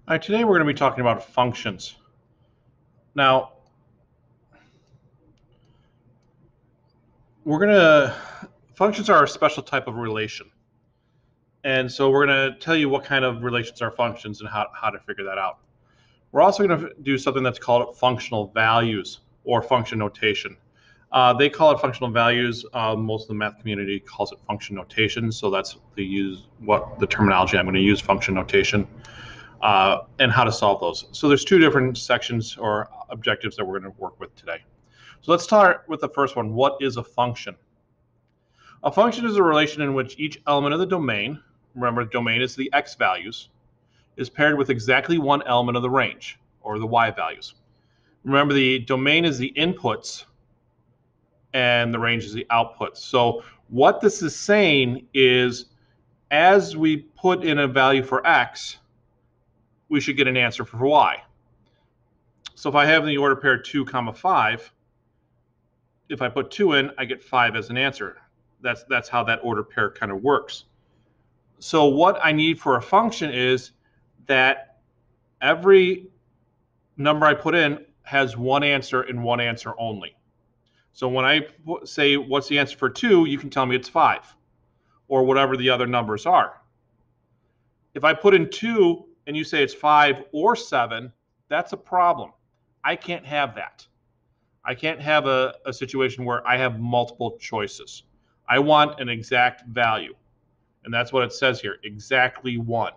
All right, today we're going to be talking about functions. Now, functions are a special type of relation. And so we're going to tell you what kind of relations are functions and how to figure that out. We're also going to do something that's called functional values or function notation. They call it functional values. Most of the math community calls it function notation. So that's the terminology I'm going to use, function notation, and how to solve those. So there's two different sections or objectives that we're going to work with today. So let's start with the first one. What is a function? A function is a relation in which each element of the domain, remember the domain is the x values, is paired with exactly one element of the range, or the y values. Remember the domain is the inputs and the range is the outputs. So what this is saying is as we put in a value for x, we should get an answer for y. So if I have the order pair 2, 5, if I put 2 in, I get 5 as an answer. That's how that order pair kind of works. So what I need for a function is that every number I put in has one answer and one answer only. So when I say what's the answer for 2, you can tell me it's 5 or whatever the other numbers are. If I put in 2 and you say it's 5 or 7, that's a problem. I can't have that. I can't have a situation where I have multiple choices. I want an exact value. And that's what it says here, exactly 1.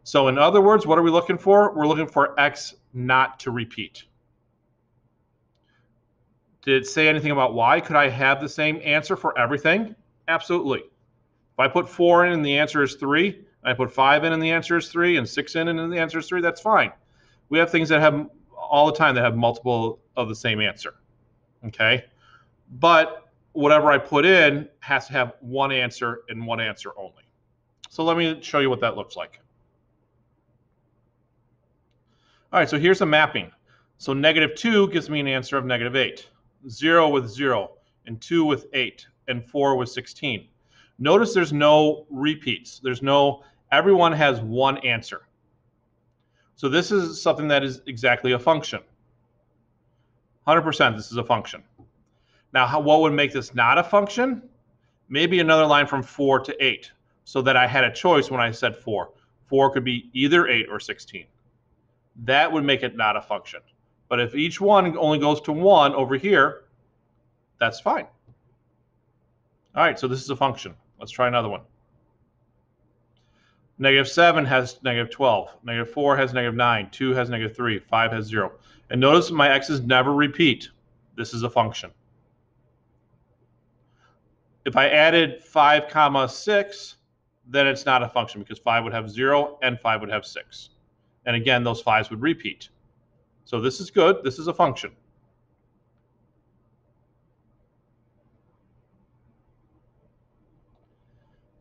So in other words, what are we looking for? We're looking for x not to repeat. Did it say anything about y? Could I have the same answer for everything? Absolutely. If I put 4 in and the answer is 3, and I put 5 in and the answer is 3, and 6 in and the answer is 3, that's fine. We have things that have all the time that have multiple of the same answer. Okay? But whatever I put in has to have one answer and one answer only. So let me show you what that looks like. All right, so here's a mapping. So -2 gives me an answer of -8, 0 with 0, and 2 with 8, and 4 with 16. Notice there's no repeats. Everyone has one answer. So this is something that is exactly a function. 100% this is a function. Now, what would make this not a function? Maybe another line from 4 to 8, so that I had a choice when I said 4. 4 could be either 8 or 16. That would make it not a function. But if each one only goes to 1 over here, that's fine. All right, so this is a function. Let's try another one. -7 has -12. -4 has -9. 2 has -3. 5 has 0. And notice my x's never repeat. This is a function. If I added 5, 6, then it's not a function because 5 would have 0 and 5 would have 6. And again, those 5s would repeat. So this is good. This is a function.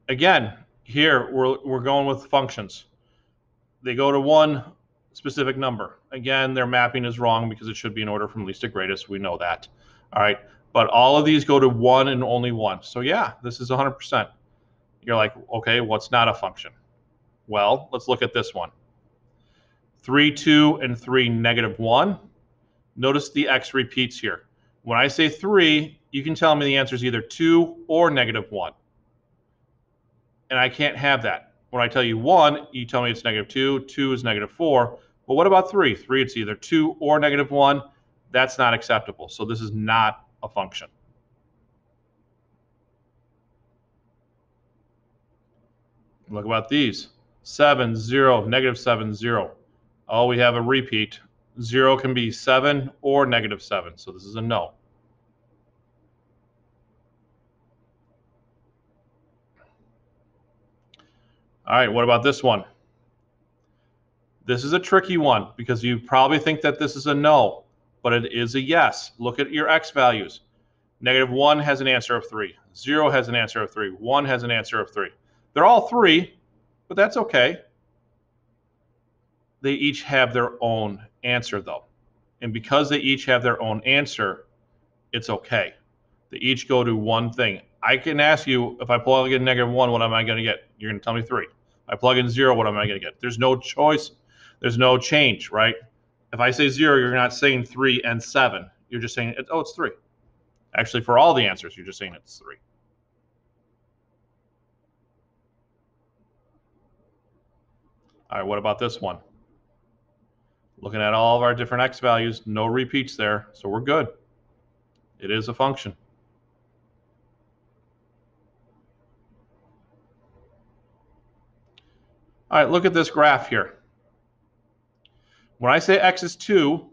Again, here we're going with functions. They go to one specific number. Again, their mapping is wrong because it should be in order from least to greatest. We know that. All right. But all of these go to 1 and only 1. So yeah, this is 100%. You're like, okay, what's not a function? Well, let's look at this one. 3, 2, and 3, -1. Notice the x repeats here. When I say 3, you can tell me the answer is either 2 or -1. And I can't have that. When I tell you 1, you tell me it's -2, 2 is -4. But what about 3? 3, it's either 2 or -1. That's not acceptable. So this is not a function. Look about these. 7, 0, -7, 0. Oh, we have a repeat. 0 can be 7 or -7. So this is a no. All right, what about this one? This is a tricky one because you probably think that this is a no, but it is a yes. Look at your x values. -1 has an answer of 3. 0 has an answer of 3. 1 has an answer of 3. They're all 3, but that's okay. They each have their own answer, though. And because they each have their own answer, it's okay. They each go to one thing. I can ask you, if I plug in -1, what am I going to get? You're going to tell me 3. If I plug in 0, what am I going to get? There's no choice. There's no change, right? If I say 0, you're not saying 3 and 7. You're just saying, oh, it's 3. Actually, for all the answers, you're just saying it's 3. All right, what about this one? Looking at all of our different x values, no repeats there, so we're good. It is a function. All right, look at this graph here. When I say x is 2,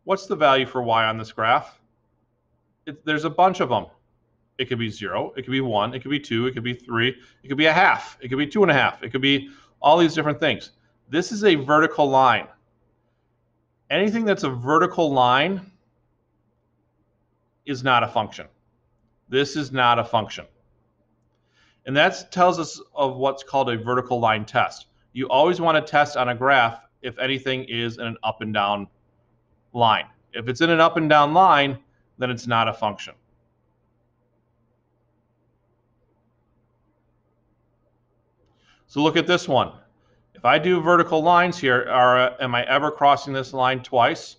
what's the value for y on this graph? There's a bunch of them. It could be 0, it could be 1, it could be 2, it could be 3, it could be a half, it could be 2.5, it could be all these different things. This is a vertical line. Anything that's a vertical line is not a function. This is not a function. And that tells us of what's called a vertical line test. You always want to test on a graph if anything is in an up and down line. If it's in an up and down line, then it's not a function. So look at this one. If I do vertical lines here, am I ever crossing this line twice?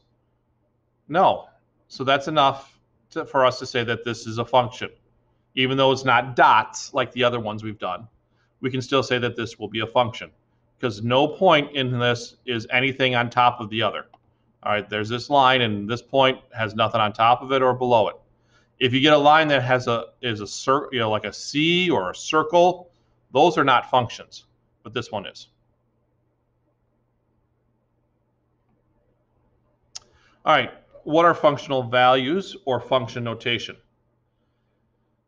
No. So that's enough for us to say that this is a function. Even though it's not dots like the other ones we've done, we can still say that this will be a function because no point in this is anything on top of the other. All right, there's this line and this point has nothing on top of it or below it. If you get a line that is a circle, like a C or a circle, those are not functions, but this one is. All right, what are functional values or function notation?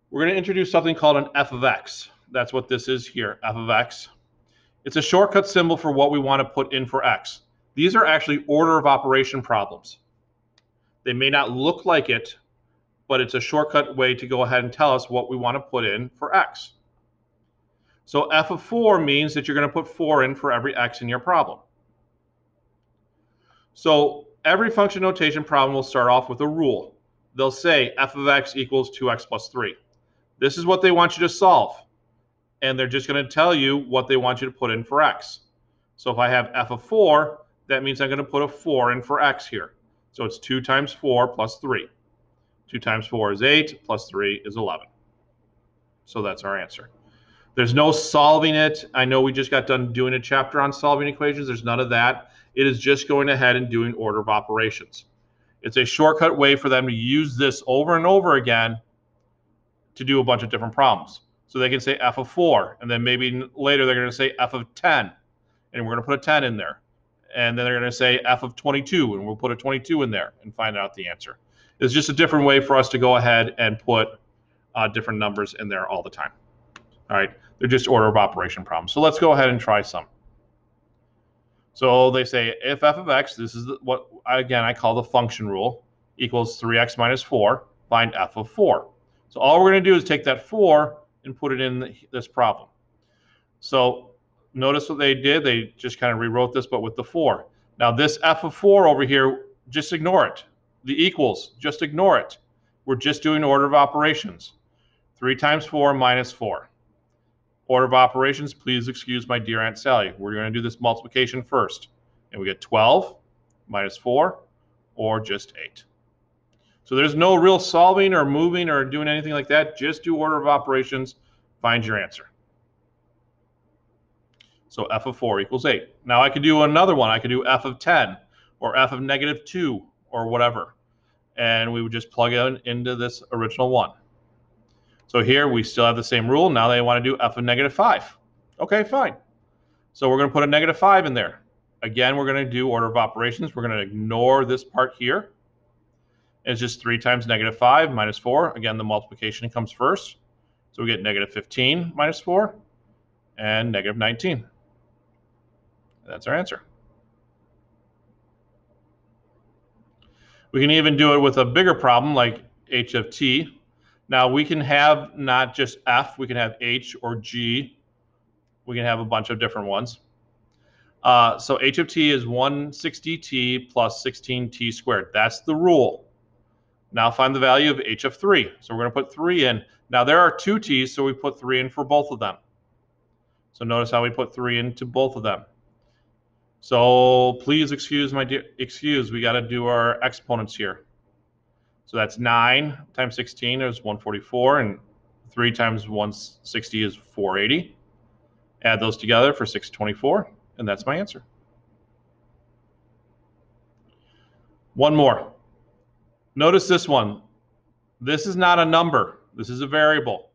We're going to introduce something called an f of x. That's what this is here, f of x. It's a shortcut symbol for what we want to put in for x. These are actually order of operation problems. They may not look like it, but it's a shortcut way to go ahead and tell us what we want to put in for x. So f of 4 means that you're going to put 4 in for every x in your problem. So every function notation problem will start off with a rule. They'll say f of x equals 2x plus 3. This is what they want you to solve. And they're just going to tell you what they want you to put in for x. So if I have f of 4, that means I'm going to put a 4 in for x here. So it's 2 times 4 plus 3. 2 times 4 is 8, plus 3 is 11. So that's our answer. There's no solving it. I know we just got done doing a chapter on solving equations. There's none of that. It is just going ahead and doing order of operations. It's a shortcut way for them to use this over and over again to do a bunch of different problems. So they can say f of 4, and then maybe later they're going to say f of 10, and we're going to put a 10 in there. And then they're going to say f of 22, and we'll put a 22 in there and find out the answer. It's just a different way for us to go ahead and put different numbers in there all the time. All right, they're just order of operation problems. So let's go ahead and try some. So they say if f of x, this is what, again, I call the function rule, equals 3x minus 4, find f of 4. So all we're going to do is take that 4 and put it in this problem. So notice what they did. They just kind of rewrote this, but with the 4. Now this f of 4 over here, just ignore it. The equals, just ignore it. We're just doing order of operations. 3 times 4 minus 4. Order of operations, please excuse my dear Aunt Sally. We're going to do this multiplication first. And we get 12 minus 4, or just 8. So there's no real solving or moving or doing anything like that. Just do order of operations, find your answer. So f of 4 equals 8. Now I could do another one. I could do f of 10 or f of negative 2 or whatever. And we would just plug it into this original one. So here we still have the same rule. Now they want to do f of negative 5. Okay, fine. So we're going to put a negative 5 in there. Again, we're going to do order of operations. We're going to ignore this part here. It's just 3 times negative 5 minus 4. Again, the multiplication comes first. So we get negative 15 minus 4 and negative 19. That's our answer. We can even do it with a bigger problem like h of t. Now we can have not just f, we can have h or g. We can have a bunch of different ones. So h of t is 160t plus 16t squared. That's the rule. Now find the value of h of 3. So we're going to put 3 in. Now there are 2 t's, so we put 3 in for both of them. So notice how we put 3 into both of them. So please excuse we got to do our exponents here. So that's 9 times 16 is 144, and 3 times 160 is 480. Add those together for 624, and that's my answer. One more. Notice this one. This is not a number. This is a variable.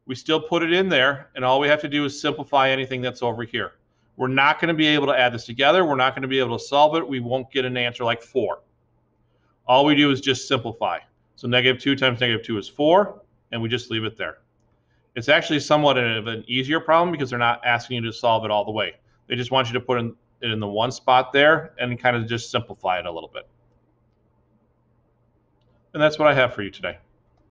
We still put it in there, and all we have to do is simplify anything that's over here. We're not going to be able to add this together. We're not going to be able to solve it. We won't get an answer like 4. All we do is just simplify. So -2 times -2 is 4, and we just leave it there. It's actually somewhat of an easier problem because they're not asking you to solve it all the way. They just want you to put it in the one spot there and kind of just simplify it a little bit. And that's what I have for you today.